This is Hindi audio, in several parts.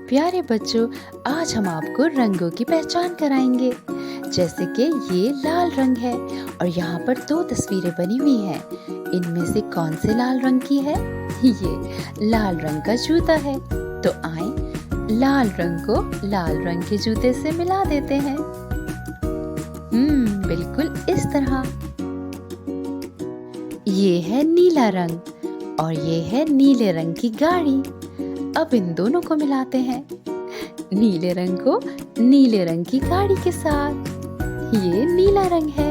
प्यारे बच्चों, आज हम आपको रंगों की पहचान कराएंगे। जैसे कि ये लाल रंग है और यहाँ पर दो तस्वीरें बनी हुई हैं। इनमें से कौन से लाल रंग की है? ये लाल रंग का जूता है। तो आए लाल रंग को लाल रंग के जूते से मिला देते हैं। बिल्कुल इस तरह। ये है नीला रंग और ये है नीले रंग की गाड़ी। अब इन दोनों को मिलाते हैं, नीले रंग को नीले रंग की गाड़ी के साथ। ये नीला रंग है।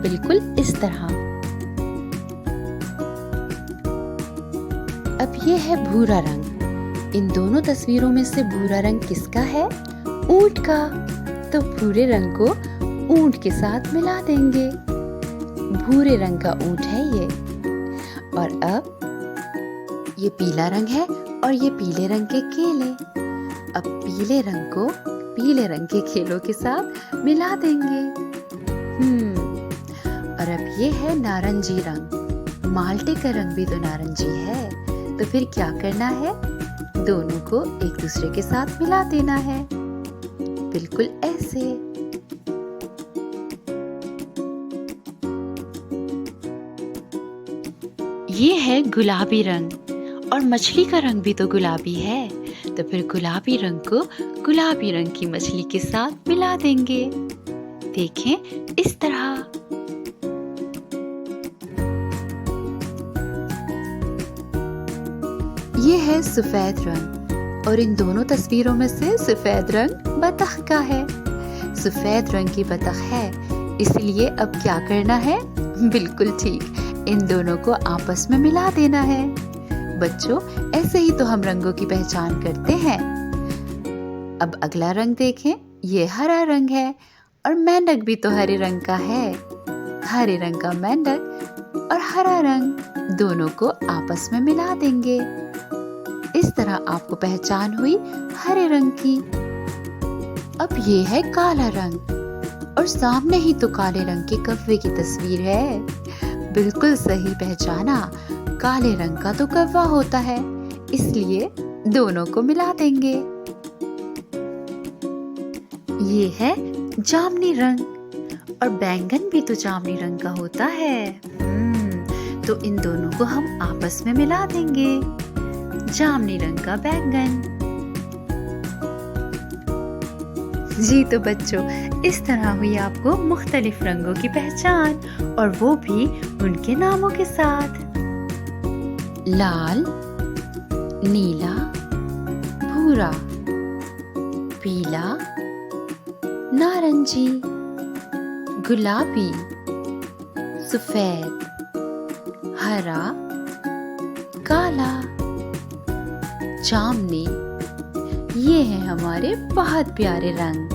बिल्कुल इस तरह। अब ये है भूरा रंग। इन दोनों तस्वीरों में से भूरा रंग किसका है? ऊंट का। तो भूरे रंग को ऊंट के साथ मिला देंगे। भूरे रंग का ऊंट है ये। और अब ये पीला रंग है और ये पीले रंग के केले। अब पीले रंग को पीले रंग के केलों के साथ मिला देंगे। और अब ये है नारंगी रंग। माल्टे का रंग भी तो नारंगी है। तो फिर क्या करना है? दोनों को एक दूसरे के साथ मिला देना है, बिल्कुल ऐसे। ये है गुलाबी रंग और मछली का रंग भी तो गुलाबी है। तो फिर गुलाबी रंग को गुलाबी रंग की मछली के साथ मिला देंगे। देखें इस तरह। ये है सफेद रंग और इन दोनों तस्वीरों में से सफेद रंग बतख का है। सफेद रंग की बतख है, इसलिए अब क्या करना है? बिल्कुल ठीक, इन दोनों को आपस में मिला देना है। बच्चों, ऐसे ही तो हम रंगों की पहचान करते हैं। अब अगला रंग देखें। ये हरा रंग है और मेंढक भी तो हरे रंग का है। हरे रंग का मेंढक और हरा रंग दोनों को आपस में मिला देंगे। इस तरह आपको पहचान हुई हरे रंग की। अब ये है काला रंग और सामने ही तो काले रंग के कौवे की तस्वीर है। बिल्कुल सही पहचाना। काले रंग का तो कौवा होता है, इसलिए दोनों को मिला देंगे। ये है जामुनी रंग और बैंगन भी तो जामुनी रंग का होता है। तो इन दोनों को हम आपस में मिला देंगे। जामुनी रंग का बैंगन। जी तो बच्चों, इस तरह हुई आपको मुख्तलिफ रंगों की पहचान, और वो भी उनके नामों के साथ। लाल, नीला, भूरा, पीला, नारंगी, गुलाबी, सफेद, हरा, काला, जामुनी। ये हैं हमारे बहुत प्यारे रंग।